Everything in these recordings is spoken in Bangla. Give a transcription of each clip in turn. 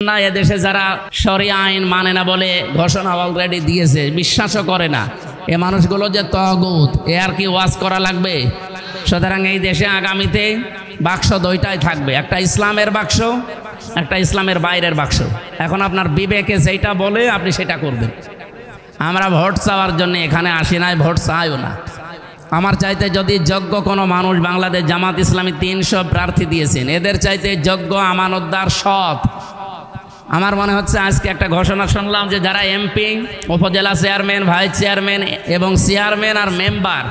না, এদেশে যারা শরিয়া আইন মানে না বলে ঘোষণা অলরেডি দিয়েছে, বিশ্বাসও করে না, এ মানুষগুলো যে তাগুত, এ আর কি ওয়াজ করা লাগবে? সুতরাং এই দেশে আগামীতে বাক্স দুইটাই থাকবে, একটা ইসলামের বাক্স, একটা ইসলামের বাইরের বাক্স। এখন আপনার বিবেকে যেটা বলে আপনি সেটা করবেন। আমরা ভোট চাওয়ার জন্য এখানে আসি নাই, ভোট চাইও না। আমার চাইতে যদি যোগ্য কোনো মানুষ, বাংলাদেশ জামাত ইসলামী 300 প্রার্থী দিয়েছেন, এদের চাইতে যোগ্য, আমানতদার, সৎ, আমার মনে হচ্ছে আজকে একটা ঘোষণা শুনলাম যে যারা এমপি, উপজেলা চেয়ারম্যান, ভাইস চেয়ারম্যান এবং চেয়ারম্যান আর মেম্বার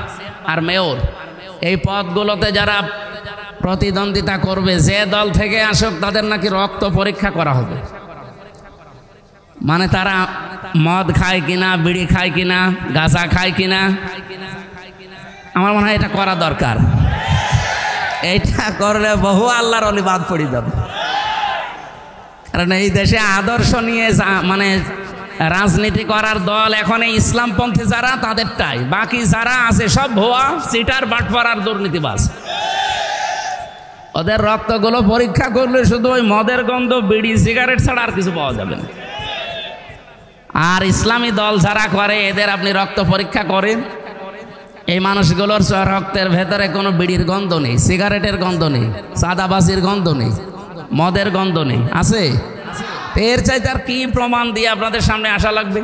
আর মেয়র, এই পদগুলোতে যারা প্রতিদ্বন্দ্বিতা করবে, যে দল থেকে আসুক, তাদের নাকি রক্ত পরীক্ষা করা হবে। মানে তারা মদ খায় কিনা, বিড়ি খায় কিনা, গাঁজা খায় কিনা। আমার মনে হয় এটা করা দরকার। এইটা করলে বহু আল্লাহর ওলি বাদ পড়ে যাবে। কারণ এই দেশে আদর্শ নিয়ে মানে রাজনীতি করার দল এখন এই ইসলামপন্থী যারা, তাদেরটাই। বাকি যারা আছে সব ভুয়া, চিটার, বাটপার আর দুর্নীতিবাজ। ওদের রক্তগুলো পরীক্ষা করলে শুধু ওই মদের গন্ধ, বিড়ি, সিগারেট ছাড়া আর কিছু পাওয়া যাবে না। আর ইসলামী দল যারা করে, এদের আপনি রক্ত পরীক্ষা করেন, এই মানুষগুলোর রক্তের ভেতরে কোনো বিড়ির গন্ধ নেই, সিগারেটের গন্ধ নেই, সাদাবাজির গন্ধ নেই, মদের গন্ধ নেই। আছে? এর চাইতে আর কি প্রমাণ দিয়ে আপনাদের সামনে আসা লাগবে?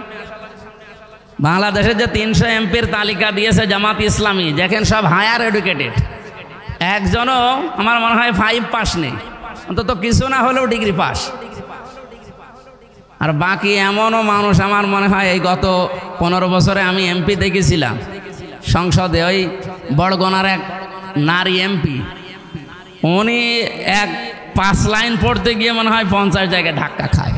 বাংলাদেশের যে 300 এমপির তালিকা দিয়েছে জামাত ইসলামী, দেখেন সব হায়ার এডুকেটেড, একজনও আমার মনে হয় 5 পাস নেই, অন্তত কিছু না হলেও ডিগ্রি পাস। আর বাকি এমনও মানুষ, আমার মনে হয় এই গত 15 বছরে আমি এমপি দেখেছিলাম সংসদে, ওই বড়গোনার এক নারী এমপি, উনি 5 লাইন পড়তে গিয়ে মনে হয় 50 জায়গায় ধাক্কা খায়।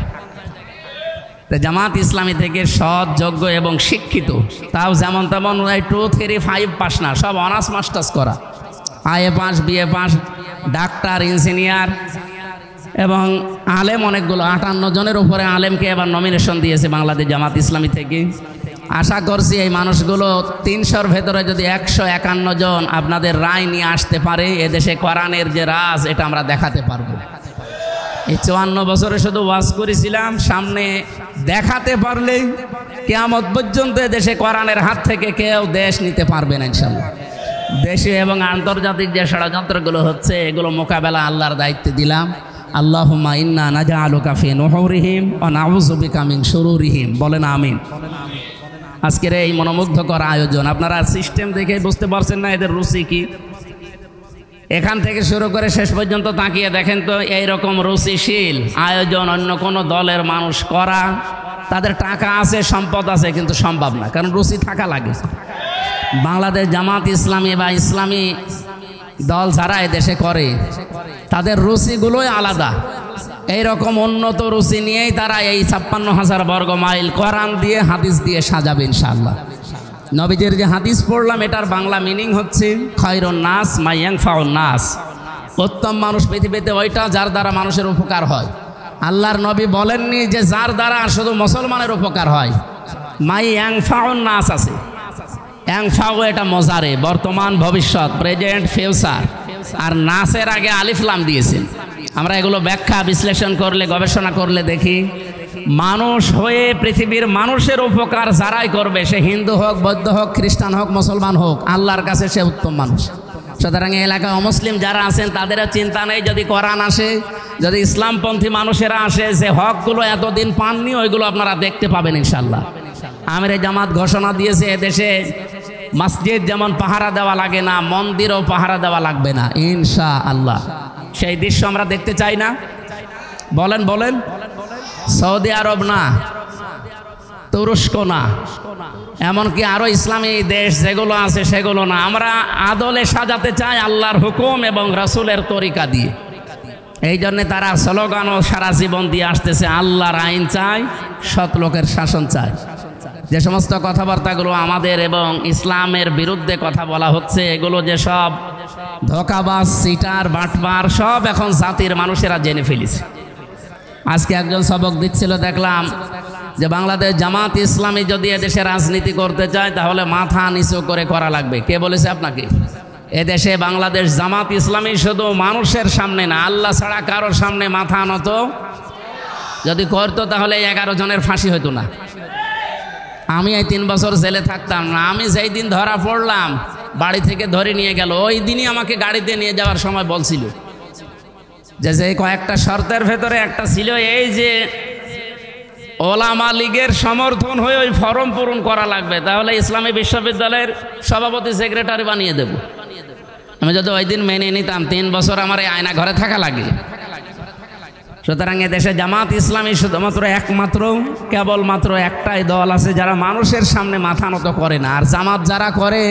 তো জামাত ইসলামী থেকে সৎ, যোগ্য এবং শিক্ষিত, তাও যেমন তেমন 2, 3, 5 পাস না, সব অনার্স মাস্টার্স করা, IA pass, BA pass, doctor, engineer এবং আলেম অনেকগুলো, 58 জনের উপরে আলেমকে এবার নমিনেশন দিয়েছে বাংলাদেশ জামাত ইসলামী থেকে। আশা করছি এই মানুষগুলো 300-র ভেতরে যদি 151 জন আপনাদের রায় নিয়ে আসতে পারে, এদেশে কোরআনের যে রাজ, এটা আমরা দেখাতে পারবো। এই 54 বছরে শুধু ওয়াজ করেছিলাম, সামনে দেখাতে পারলেই কিয়ামত পর্যন্ত দেশে কোরআনের হাত থেকে কেউ দেশ নিতে পারবে না ইনশাআল্লাহ। দেশে এবং আন্তর্জাতিক যে ষড়যন্ত্রগুলো হচ্ছে, এগুলো মোকাবেলা আল্লাহর দায়িত্বে দিলাম। আল্লাহুম্মা ইন্না নাজআলুকা ফি নুহুরিহিম ওয়া নাউযু বিকা মিন শুরুরিহিম। বলেন আমিন। আজকের এই মনোমুগ্ধকর আয়োজন, আপনারা সিস্টেম দেখে বুঝতে পারছেন না এদের রুচি কি? এখান থেকে শুরু করে শেষ পর্যন্ত তাকিয়ে দেখেন তো, এইরকম রুচিশীল আয়োজন অন্য কোনো দলের মানুষ করা, তাদের টাকা আছে, সম্পদ আছে, কিন্তু সম্ভব না, কারণ রুচি থাকা লাগে। বাংলাদেশ জামাত ইসলামী বা ইসলামী দল যারা এদেশে করে, তাদের রুচিগুলোই আলাদা। এইরকম উন্নত রুচি নিয়েই তারা এই 56,000 বর্গ মাইল কোরআন দিয়ে, হাদিস দিয়ে সাজাবে ইনশাআল্লাহ। নবীজির যে হাদিস পড়লাম, এটার বাংলা মিনিং হচ্ছে খায়রুন নাস মা ইয়ানফাউন নাস। উত্তম মানুষ পৃথিবীতে ওইটা যার দ্বারা মানুষের উপকার হয়। আল্লাহর নবী বলেননি যে যার দ্বারা শুধু মুসলমানের উপকার হয়। মা ইয়ানফাউন নাস আছে, ইয়ানফাউ এটা মজারে, বর্তমান, ভবিষ্যৎ, প্রেজেন্ট, ফিউচার, আর নাসের আগে আলিফ লাম দিয়েছেন। আমরা এগুলো ব্যাখ্যা বিশ্লেষণ করলে, গবেষণা করলে দেখি, মানুষ হয়ে পৃথিবীর মানুষের উপকার যারাই করবে, সে হিন্দু হোক, বৌদ্ধ হোক, খ্রিস্টান হোক, মুসলমান হোক, আল্লাহর কাছে সে উত্তম মানুষ। সুতরাং এই এলাকায় অমুসলিম যারা আছেন, তাদেরও চিন্তা নেই, যদি কোরআন আসে, যদি ইসলামপন্থী মানুষেরা আসে, যে হকগুলো এতদিন পাননি, ওইগুলো আপনারা দেখতে পাবেন ইনশাআল্লাহ। আমিরে জামাত ঘোষণা দিয়েছে, এদেশে মসজিদ যেমন পাহারা দেওয়া লাগে না, মন্দিরও পাহারা দেওয়া লাগবে না ইনশাআল্লাহ। সেই দৃশ্য আমরা দেখতে চাই না? বলেন বলেন। সৌদি আরব না, তুরস্ক না, এমনকি আরো ইসলামী দেশ যেগুলো আছে সেগুলো না, আমরা আদলে সাজাতে চাই আল্লাহর হুকুম এবং রাসূলের তরিকা দিয়ে। এই জন্য তারা স্লোগানও সারা জীবন দিয়ে আসতেছে, আল্লাহর আইন চাই, সৎ লোকের শাসন চাই। যে সমস্ত কথাবার্তাগুলো আমাদের এবং ইসলামের বিরুদ্ধে কথা বলা হচ্ছে, এগুলো যে সব ধোঁকাবাজ, সিটার, বাটপার, সব এখন জাতির মানুষেরা জেনে ফেলেছে। আজকে একজন সবক দিচ্ছিল, দেখলাম যে বাংলাদেশ জামাত ইসলামী যদি এদেশে রাজনীতি করতে চায়, তাহলে মাথা নিচু করে করা লাগবে। কে বলেছে আপনাকে? এদেশে বাংলাদেশ জামাত ইসলামী শুধু মানুষের সামনে না, আল্লাহ ছাড়া কারোর সামনে মাথা নত যদি করতো তাহলে 11 জনের ফাঁসি হতো না। আমি এই 3 বছর জেলে থাকতাম না। আমি যেই দিন ধরা পড়লাম, বাড়ি থেকে ধরে নিয়ে গেল, ওই দিনই আমাকে গাড়িতে নিয়ে যাওয়ার সময় বলছিল যে কয়েকটা শর্তের ভেতরে একটা ছিল এই যে ওলামা লীগের সমর্থন হয়ে ওই ফর্ম পূরণ করা লাগবে, তাহলে ইসলামী বিশ্ববিদ্যালয়ের সভাপতি সেক্রেটারি বানিয়ে দেব। আমি যদি ওই দিন মেনে নিতাম 3 বছর আমার এই আয়না ঘরে থাকা লাগে। সুতরাং এদেশে জামাত ইসলামী শুধুমাত্র কেবলমাত্র একটাই দল আছে যারা মানুষের সামনে মাথা নত করে না। আর জামাত যারা করে,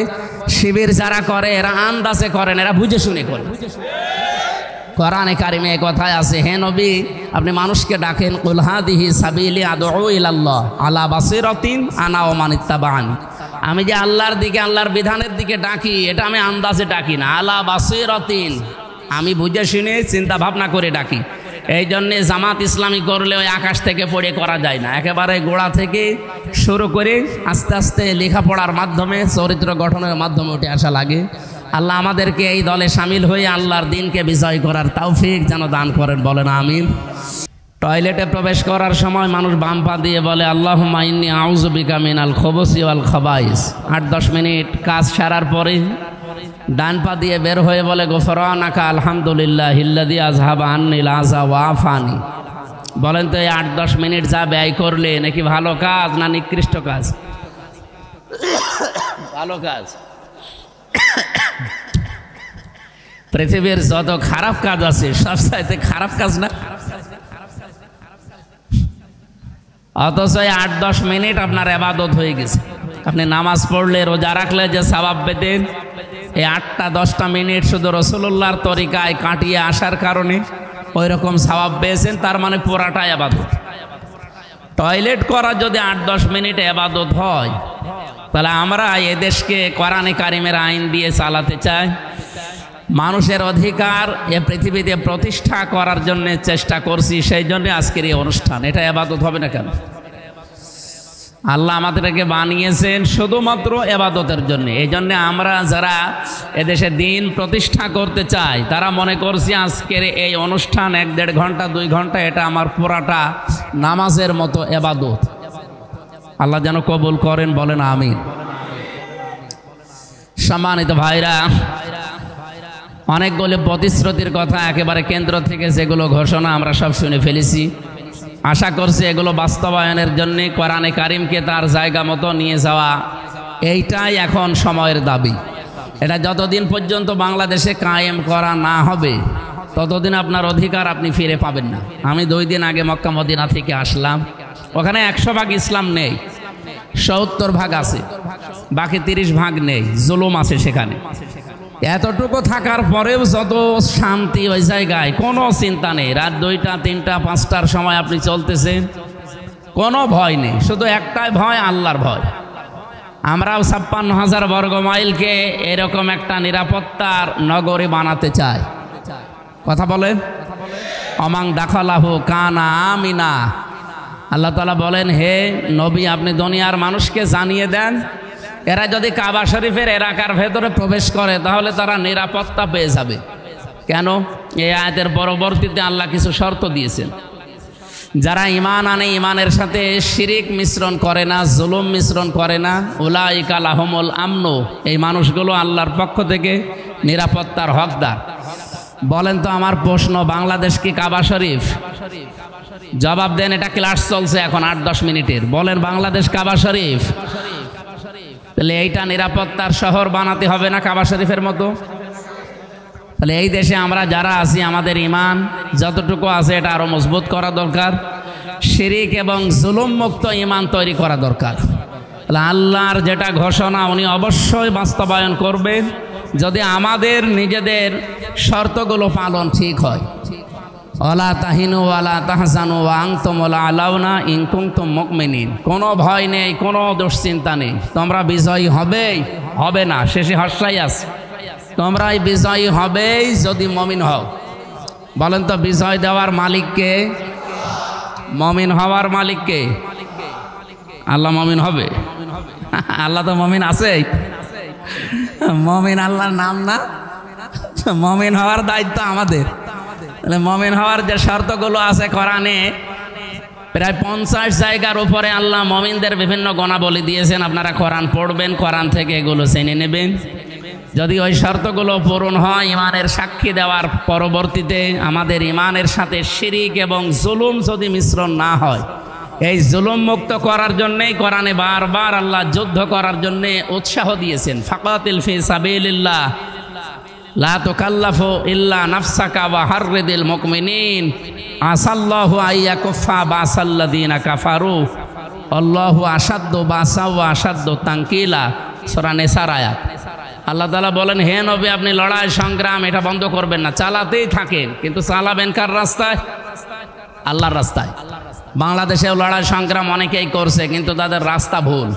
শিবির যারা করে, এরা আন্দাজে করেন, এরা বুঝে শুনে করে। কোরআনে কারিমে কথায় আছে, হে নবী আপনি মানুষকে ডাকেন, কুল হাদিহি সাবিলি আদউ ইলাল্লাহ আলা বাসিরাতিন আনা ওয়া মান ইত্তাবাআনি। আমি যে আল্লাহর দিকে, আল্লাহর বিধানের দিকে ডাকি, এটা আমি আন্দাজে ডাকি না, আলা বাসিরাতিন, আমি বুঝে শুনে চিন্তা ভাবনা করে ডাকি। এই জন্যে জামাত ইসলামী করলে ওই আকাশ থেকে পড়ে করা যায় না, একেবারে গোড়া থেকে শুরু করে আস্তে আস্তে লেখাপড়ার মাধ্যমে, চরিত্র গঠনের মাধ্যমে উঠে আসা লাগে। আল্লাহ আমাদেরকে এই দলে শামিল হয়ে আল্লাহর দিনকে বিজয় করার তৌফিক যেন দান করেন, বলেন আমিন। টয়লেটে প্রবেশ করার সময় মানুষ বাম পা দিয়ে বলে আল্লাহুম্মা ইন্নী আউযু বিকা মিনাল খুবুসি ওয়াল খাবাইস। 8-10 মিনিট কাজ সারার পরে ডান পা দিয়ে বের হয়ে বলে গফরানাকা আলহামদুলিল্লাহিল্লাযী আযহাবা আন্নিল আযা ওয়া আফানি। বলেন তো এই 8-10 মিনিট যা ব্যয় করলে নাকি ভালো কাজ না নিকৃষ্ট কাজ? ভালো কাজ। পৃথিবীর যত খারাপ কাজ আছে সবচাইতে খারাপ কাজ না? অথচ 8-10 মিনিট আপনার ইবাদত হয়ে গেছে। আপনি নামাজ পড়লে, রোজা রাখলে যে সওয়াব পেতেন, এই 8-10 মিনিট শুধু রাসূলুল্লাহর তরিকায় কাটিয়ে আসার কারণে ওই রকম সওয়াব পেয়েছেন, তার মানে পুরাটা ইবাদত। টয়লেট করা যদি 8-10 মিনিট ইবাদত হয়, তাহলে আমরা এদেশকে কোরআনে কারিমের আইন দিয়ে চালাতে চাই, মানুষের অধিকার এ পৃথিবীতে প্রতিষ্ঠা করার জন্য চেষ্টা করছি, সেই জন্য আজকের এই অনুষ্ঠান। এটা ইবাদত হবে না কেন? আল্লাহ আমাদেরকে বানিয়েছেন শুধুমাত্র ইবাদতের জন্য। এই জন্য আমরা যারা এদেশে দিন প্রতিষ্ঠা করতে চাই, তারা মনে করছি আজকের এই অনুষ্ঠান 1-1.5 ঘন্টা 2 ঘন্টা, এটা আমার পুরাটা নামাজের মতো ইবাদত। আল্লাহ যেন কবুল করেন, বলেন আমিন। সম্মানিত ভাইরা, অনেকগুলো প্রতিশ্রুতির কথা একেবারে কেন্দ্র থেকে যেগুলো ঘোষণা আমরা সব শুনে ফেলেছি। আশা করছি এগুলো বাস্তবায়নের জন্য কোরআনে কারিমকে তার জায়গা মতো নিয়ে যাওয়া, এইটাই এখন সময়ের দাবি। এটা যতদিন পর্যন্ত বাংলাদেশে কায়েম করা না হবে, ততদিন আপনার অধিকার আপনি ফিরে পাবেন না। আমি 2 দিন আগে মক্কা মদিনা থেকে আসলাম। ওখানে 100 ভাগ ইসলাম নেই, 70 ভাগ আছে, বাকি 30 ভাগ নেই, জুলুম আছে সেখানে। এতটুকু থাকার পরেও যত শান্তি ওই জায়গায়, কোনো চিন্তা নেই। রাত 2টা 3টা 5টার সময় আপনি চলতেছেন, কোনো ভয় নেই, শুধু একটাই ভয়, আল্লাহর ভয়। আমরাও 56,000 বর্গ মাইলকে এরকম একটা নিরাপত্তার নগরী বানাতে চাই। কথা বলেন, অমাং দাখালাহু কানা আমিনা। আল্লাহ তাআলা বলেন, হে নবী আপনি দুনিয়ার মানুষকে জানিয়ে দেন, এরা যদি কাবা শরীফের এলাকার ভেতরে প্রবেশ করে তাহলে তারা নিরাপত্তা পেয়ে যাবে। কেন? এই আয়াতের পরবর্তীতে আল্লাহ কিছু শর্ত দিয়েছেন। যারা ঈমান আনে, ঈমানের সাথে শিরিক মিশ্রণ করে না, জুলুম মিশ্রণ করে না, উলাইকা লাহুমুল আমন, এই মানুষগুলো আল্লাহর পক্ষ থেকে নিরাপত্তার হকদার। বলেন তো আমার প্রশ্ন, বাংলাদেশ কি কাবা শরীফ? জবাব দেন, এটা ক্লাস চলছে এখন 8-10 মিনিটের। বলেন বাংলাদেশ কাবা শরীফ? তাহলে এইটা নিরাপত্তার শহর বানাতে হবে না কাবা শরীফের মতো? তাহলে এই দেশে আমরা যারা আছি, আমাদের ঈমান যতটুকু আছে এটা আরো মজবুত করা দরকার। শিরিক এবং জুলুম মুক্ত ঈমান তৈরি করা দরকার। তাহলে আল্লাহর যেটা ঘোষণা উনি অবশ্যই বাস্তবায়ন করবেন, যদি আমাদের নিজেদের শর্তগুলো পালন ঠিক হয়। ওয়ালা তাহিনু ওয়ালা তাহজানু ওয়া আনতুমুল আলাউনা ইন কুনতুম মুমিনিন। কোনো ভয় নেই, কোনো দুশ্চিন্তা নেই, তোমরা বিজয়ী হবে না, শেষে হর্ষাই আছে, তোমরাই বিজয়ী হবেই যদি মুমিন হও। বলেন তো বিজয় দেওয়ার মালিককে? মুমিন হওয়ার মালিককে? আল্লাহ মুমিন হবে? আল্লাহ তো মুমিন আছে। মুমিন আল্লাহর নাম না? মুমিন হওয়ার দায়িত্ব আমাদের। তাহলে মুমিন হওয়ার যে শর্তগুলো আছে কোরআনে, প্রায় 50 জায়গার উপরে আল্লাহ মুমিনদের বিভিন্ন গুণাবলী দিয়েছেন। আপনারা কোরআন পড়বেন, কোরআন থেকে এগুলো জেনে নেবেন। যদি ওই শর্তগুলো পূরণ হয়, ইমানের সাক্ষী দেওয়ার পরবর্তীতে আমাদের ইমানের সাথে শিরিক এবং জুলুম যদি মিশ্রণ না হয়, এই জুলুম মুক্ত করার জন্যেই কোরআনে বারবার আল্লাহ যুদ্ধ করার জন্যে উৎসাহ দিয়েছেন। ফাকাতিল ফি সাবিলিল্লাহ লা তুকাল্লাফু ইল্লা নাফসাকা ওয়া হাররিদিল মুমিনিন আসাল্লাহু আইয়াকুফা বাসাল্লাযিনা কাফারু আল্লাহু আশাদ্দু বাসা ওয়া আশাদ্দু তানকিলা। সূরা নিসার আয়াত। আল্লাহ তাআলা বলেন, হে নবী, আপনি লড়াই সংগ্রাম এটা বন্ধ করবেন না, চালাতেই থাকেন। কিন্তু চালাবেন কার রাস্তায়? আল্লাহর রাস্তায়। বাংলাদেশেও লড়াই সংগ্রাম অনেকেই করছে, কিন্তু তাদের রাস্তা ভুল।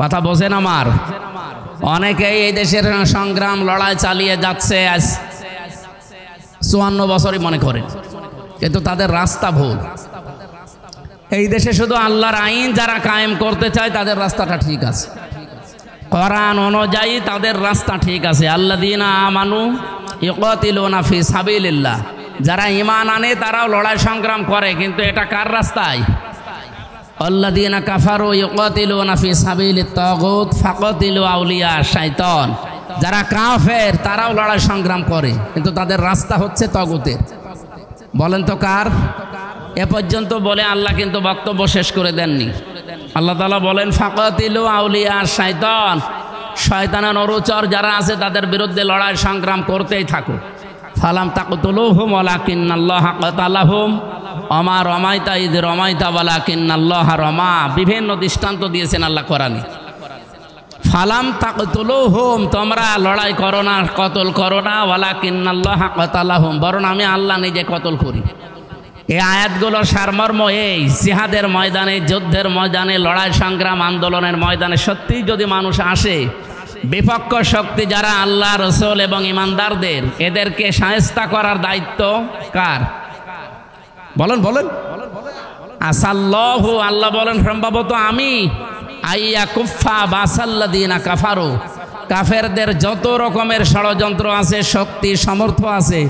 কথা বোঝেন আমার? অনেকেই এই দেশের সংগ্রাম লড়াই চালিয়ে যাচ্ছে আজ 54 বছরই মনে করেন, কিন্তু তাদের রাস্তা ভুল। এই দেশে শুধু আল্লাহর আইন যারা কায়েম করতে চায় তাদের রাস্তাটা ঠিক আছে, কোরআন অনুযায়ী তাদের রাস্তা ঠিক আছে। আল্লাযীনা আমানু ইউকাতিলুনা ফি সাবিলিল্লাহ, যারা ঈমান আনে তারাও লড়াই সংগ্রাম করে, কিন্তু এটা কার রাস্তায়? আল্লাযীনা কাফারু ইউকাতিলুনা ফি সাবিলিত তাগুত ফাকাতিলু আউলিয়া শাইতান, যারা কাফের তারাও লড়াই সংগ্রাম করে, কিন্তু তাদের রাস্তা হচ্ছে তাগুতের। বলেন তো কার? এ পর্যন্ত বলে আল্লাহ কিন্তু বক্তব্য শেষ করে দেননি। আল্লাহ তাআলা বলেন, ফাকাতিলু আউলিয়া শাইতান, শয়তানের অনুচর যারা আছে তাদের বিরুদ্ধে লড়াই সংগ্রাম করতেই থাকো। ফালাম তাকতুলুহুম ওয়ালাকিন্নাল্লাহা কাতালাহুম ওমা রমাইতা ইয রমাইতা ওয়ালাকিন্নাল্লাহা রমা। বিভিন্ন দৃষ্টান্ত দিয়েছেন আল্লাহ কোরআনে। ফালাম তাকতুলুহুম, তোমরা লড়াই করো না, কতল করো না, ওয়ালাকিন্নাল্লাহা কাতালাহুম, বরং আমি আল্লাহ নিজে কতল করি। এই আয়াতগুলোর সারমর্ম এই, জিহাদের ময়দানে, যুদ্ধের ময়দানে, লড়াই সংগ্রাম আন্দোলনের ময়দানে সত্যি যদি মানুষ আসে, বিপক্ষ শক্তি যারা আল্লাহ, রসুল এবং ইমানদারদের, এদেরকে শায়েস্তা করার দায়িত্ব কার? বলেন বলেন। আসাল্লাহু, আল্লাহ বলেন সম্ভবত আমি, আইয়া কুফা বাসাল্লাযীনা কাফারু, কাফেরদের যত রকমের ষড়যন্ত্র আছে, শক্তি সামর্থ্য আছে,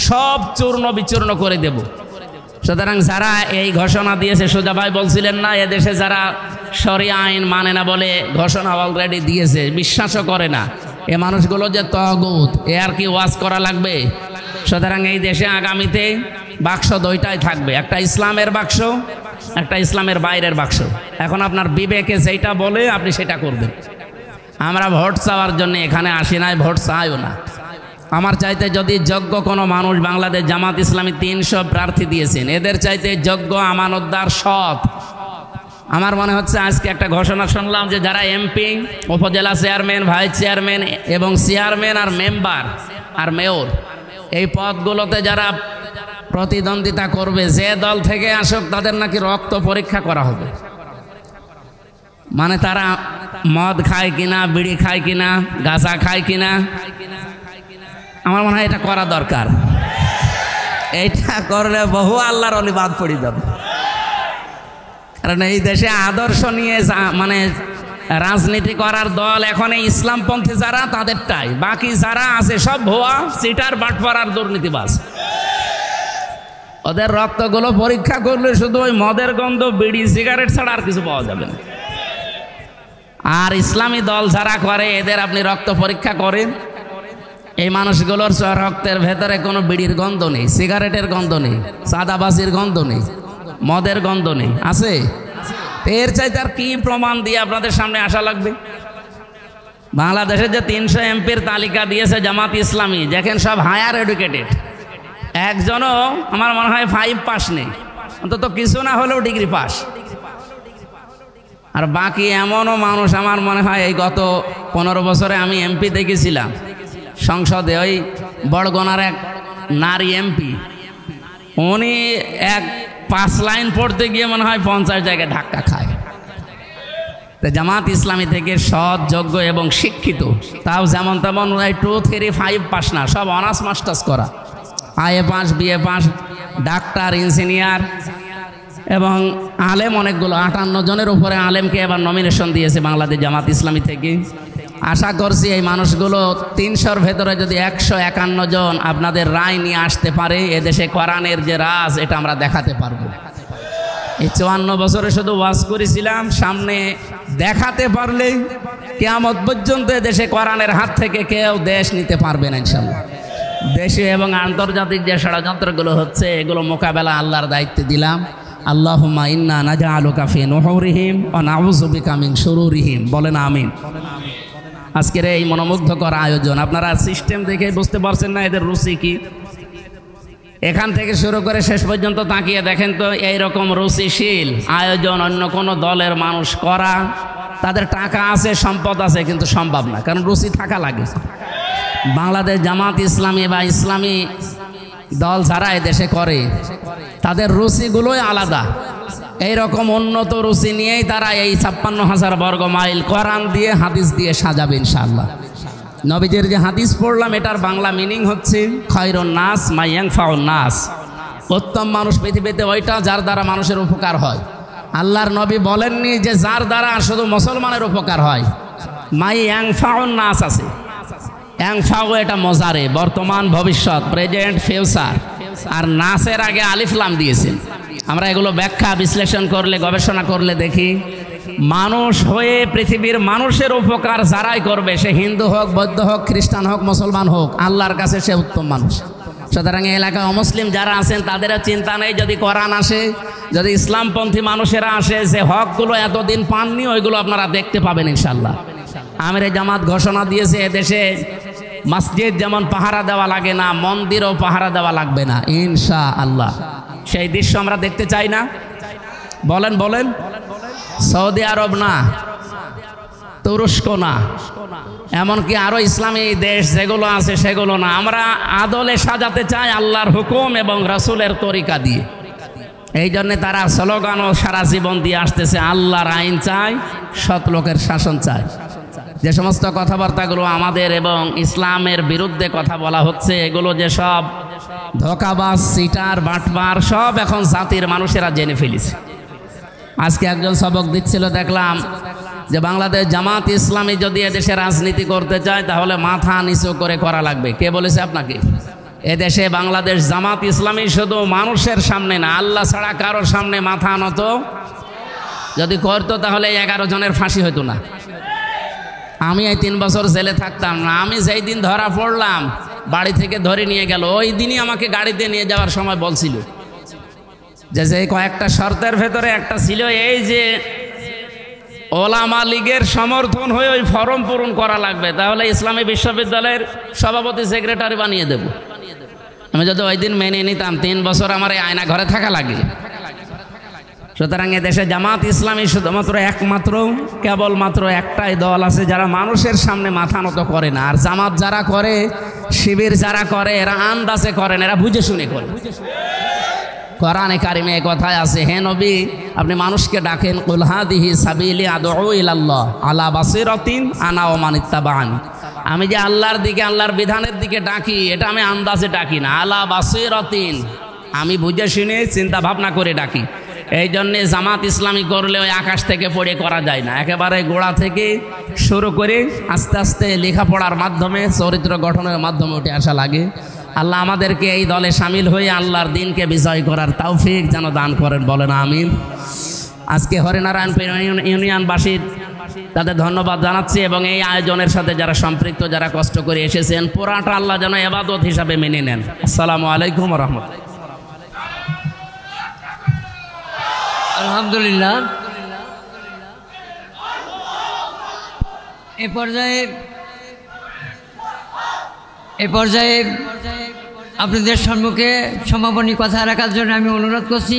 সব চূর্ণ বিচূর্ণ করে দেব। সুতরাং যারা এই ঘোষণা দিয়েছে, সোজা ভাই বলছিলেন না, এদেশে যারা শরিয়া আইন মানে না বলে ঘোষণা অলরেডি দিয়েছে, বিশ্বাসও করে না, এ মানুষগুলো যে তাগুত, এ আর কি ওয়াজ করা লাগবে? সুতরাং এই দেশে আগামীতে বাক্স দুইটাই থাকবে, একটা ইসলামের বাক্স, একটা ইসলামের বাইরের বাক্স। এখন আপনার বিবেকে যেটা বলে আপনি সেটা করবেন। আমরা ভোট চাওয়ার জন্য এখানে আসি নাই, ভোট চাইও না। আমার চাইতে যদি যোগ্য কোনো মানুষ, বাংলাদেশ জামাত ইসলামী 300 প্রার্থী দিয়েছেন, এদের চাইতে যোগ্য, আমানতদার, সৎ, আমার মনে হচ্ছে আজকে একটা ঘোষণা শুনলাম যে যারা এমপি, উপজেলা চেয়ারম্যান, ভাইস চেয়ারম্যান এবং চেয়ারম্যান আর মেম্বার আর মেয়র, এই পদগুলোতে যারা প্রতিদ্বন্দ্বিতা করবে, যে দল থেকে আসুক, তাদের নাকি রক্ত পরীক্ষা করা হবে। মানে তারা মদ খায় কিনা, বিড়ি খায় কিনা, গাঁজা খায় কিনা। আমার মনে হয় এটা করা দরকার। এইটা করলে বহু আল্লাহর ওলি বাদ পড়ে যাবে। কারণ এই দেশে আদর্শ নিয়ে মানে রাজনীতি করার দল এখন এই ইসলামপন্থী যারা, তাদেরটাই। বাকি যারা আছে সব ভুয়া, সিটার, বাটপার আর দুর্নীতিবাজ। ওদের রক্তগুলো পরীক্ষা করলে শুধু ওই মদের গন্ধ, বিড়ি, সিগারেট ছাড়া আর কিছু পাওয়া যাবে না। আর ইসলামী দল যারা করে, এদের আপনি রক্ত পরীক্ষা করেন, এই মানুষগুলোর রক্তের ভেতরে কোনো বিড়ির গন্ধ নেই, সিগারেটের গন্ধ নেই, সাদাবাজির গন্ধ নেই, মদের গন্ধ নেই। আছে? এর চাইতে আর কি প্রমাণ দিয়ে আপনাদের সামনে আসা লাগবে? বাংলাদেশের যে 300 এমপির তালিকা দিয়েছে জামাত ইসলামী, দেখেন সব হায়ার এডুকেটেড, একজনও আমার মনে হয় 5 পাস নেই, অন্তত কিছু না হলেও ডিগ্রি পাস। আর বাকি এমনও মানুষ, আমার মনে হয় এই গত 15 বছরে আমি এমপি দেখেছিলাম সংসদে, ওই বড়গোনার এক নারী এমপি, উনি 5 লাইন পড়তে গিয়ে মনে হয় 50 জায়গায় ধাক্কা খায়। জামাত ইসলামী থেকে সৎ, যোগ্য এবং শিক্ষিত, তাও যেমন তেমন 2, 3, 5 পাস না, সব অনার্স মাস্টার্স করা, IA pass, BA pass, doctor, engineer এবং আলেম অনেকগুলো, 58 জনের উপরে আলেমকে এবার নমিনেশন দিয়েছে বাংলাদেশ জামাত ইসলামী থেকে। আশা করছি এই মানুষগুলো 300-র ভেতরে যদি 151 জন আপনাদের রায় নিয়ে আসতে পারে, এদেশে কোরআনের যে রাজ, এটা আমরা দেখাতে পারবো। এই 54 বছরে শুধু ওয়াজ করেছিলাম, সামনে দেখাতে পারলেই কিয়ামত পর্যন্ত দেশে কোরআনের হাত থেকে কেউ দেশ নিতে পারবে না ইনশাআল্লাহ। দেশে এবং আন্তর্জাতিক যে ষড়যন্ত্রগুলো হচ্ছে এগুলো মোকাবেলা আল্লাহর দায়িত্বে দিলাম। আল্লাহুম্মা ইন্না নাজআলুকা ফি নুহুরিহিম ওয়া নাউযু বিকা মিন শুরুরিহিম, বলেন আমিন। আজকের এই মনোমুগ্ধকর আয়োজন আপনারা সিস্টেম দেখে বুঝতে পারছেন না এদের রুচি কি। এখান থেকে শুরু করে শেষ পর্যন্ত তাকিয়ে দেখেন তো, এইরকম রুচিশীল আয়োজন অন্য কোনো দলের মানুষ করা, তাদের টাকা আছে, সম্পদ আছে, কিন্তু সম্ভব না, কারণ রুচি থাকা লাগে। বাংলাদেশ জামাত ইসলামী বা ইসলামী দল যারা দেশে করে তাদের রুচিগুলোই আলাদা। এইরকম উন্নত রুচি নিয়েই তারা এই 56,000 বর্গ মাইল কোরআন দিয়ে হাদিস দিয়ে সাজাবে ইনশাআল্লাহ। নবীজির যে হাদিস পড়লাম এটার বাংলা মিনিং হচ্ছে খায়রুন নাস মা ইয়ানফাউন নাস, উত্তম মানুষ পৃথিবীতে ওইটা যার দ্বারা মানুষের উপকার হয়। আল্লাহর নবী বলেননি যে যার দ্বারা শুধু মুসলমানের উপকার হয়। মা ইয়ানফাউন নাস আছে, ইয়ানফাউ এটা মজারে, বর্তমান ভবিষ্যৎ, প্রেজেন্ট ফিউচার, আর নাসের আগে আলিফ লাম দিয়েছেন। আমরা এগুলো ব্যাখ্যা বিশ্লেষণ করলে, গবেষণা করলে দেখি মানুষ হয়ে পৃথিবীর মানুষের উপকার যারাই করবে, সে হিন্দু হোক, বৌদ্ধ হোক, খ্রিস্টান হোক, মুসলমান হোক, আল্লাহর কাছে সে উত্তম মানুষ। সুতরাং এই এলাকায় অমুসলিম যারা আছেন তাদেরও চিন্তা নেই, যদি কোরআন আসে, যদি ইসলামপন্থী মানুষেরা আসে, যে হকগুলো এতদিন পাননি ওইগুলো আপনারা দেখতে পাবেন ইনশাআল্লাহ। আমিরে জামাত ঘোষণা দিয়েছে এদেশে মসজিদ যেমন পাহারা দেওয়া লাগে না, মন্দিরও পাহারা দেওয়া লাগবে না ইনশাআল্লাহ। সেই দৃশ্য আমরা দেখতে চাই না? বলেন বলেন। সৌদি আরব না, তুরস্ক না, এমনকি আরো ইসলামী দেশ যেগুলো আছে সেগুলো না, আমরা আদলে সাজাতে চাই আল্লাহর হুকুম এবং রাসূলের তরিকা দিয়ে। এই জন্যে তারা স্লোগানও সারা জীবন দিয়ে আসতেছে, আল্লাহর আইন চাই, সৎ লোকের শাসন চাই। যে সমস্ত কথাবার্তাগুলো আমাদের এবং ইসলামের বিরুদ্ধে কথা বলা হচ্ছে, এগুলো যে সব ধোঁকাবাজ, সিটার, বাটপার, সব এখন জাতির মানুষেরা জেনে ফেলেছে। আজকে একজন সবক দিচ্ছিল, দেখলাম যে বাংলাদেশ জামাত ইসলামী যদি এদেশে রাজনীতি করতে চায় তাহলে মাথা নিচু করে করা লাগবে। কে বলেছে আপনাকে? এদেশে বাংলাদেশ জামাত ইসলামী শুধু মানুষের সামনে না, আল্লাহ ছাড়া কারোর সামনে মাথা নত যদি করতো তাহলে 11 জনের ফাঁসি হতো না। আমি এই 3 বছর জেলে থাকতাম না। আমি যেই দিন ধরা পড়লাম, বাড়ি থেকে ধরে নিয়ে গেল, ওই দিনই আমাকে গাড়িতে নিয়ে যাওয়ার সময় বলছিল যে কয়েকটা শর্তের ভেতরে একটা ছিল এই যে ওলামা লীগের সমর্থন হয়ে ওই ফরম পূরণ করা লাগবে, তাহলে ইসলামী বিশ্ববিদ্যালয়ের সভাপতি সেক্রেটারি বানিয়ে দেব। আমি যদি ওই দিন মেনে নিতাম, 3 বছর আমার এই আয়না ঘরে থাকা লাগে। সুতরাং এদেশে জামাত ইসলামী শুধুমাত্র একমাত্র কেবলমাত্র একটাই দল আছে যারা মানুষের সামনে মাথা নত করে না। আর জামাত যারা করে, শিবির যারা করে, এরা আন্দাজে করেন, এরা বুঝে শুনে করে। কোরআনে কারিমে কথায় আছে, হে নবী আপনি মানুষকে ডাকেন, কুল হাদিহি সাবিলি আদউ ইলাল্লাহ আলা বাসিরাতিন আনা ওয়া মান ইত্তাবাআনি। আমি যে আল্লাহর দিকে, আল্লাহর বিধানের দিকে ডাকি, এটা আমি আন্দাজে ডাকি না, আলা বাসিরাতিন, আমি বুঝে শুনে চিন্তা ভাবনা করে ডাকি। এই জন্যে জামাত ইসলামী করলে ওই আকাশ থেকে পড়ে করা যায় না, একেবারে গোড়া থেকে শুরু করে আস্তে আস্তে লেখাপড়ার মাধ্যমে, চরিত্র গঠনের মাধ্যমে উঠে আসা লাগে। আল্লাহ আমাদেরকে এই দলে সামিল হয়ে আল্লাহর দিনকে বিজয় করার তৌফিক যেন দান করেন, বলেন আমিন। আজকে হরিনারায়ণপুর ইউনিয়নবাসী তাদের ধন্যবাদ জানাচ্ছি এবং এই আয়োজনের সাথে যারা সম্পৃক্ত, যারা কষ্ট করে এসেছেন, পুরাটা আল্লাহ যেন ইবাদত হিসাবে মেনে নেন। আসসালামু আলাইকুম ওয়া রাহমাতুল্লাহ। আলহামদুলিল্লাহ। এ পর্যায়ে আপনাদের সম্মুখে সমাপনী কথা রাখার জন্য আমি অনুরোধ করছি।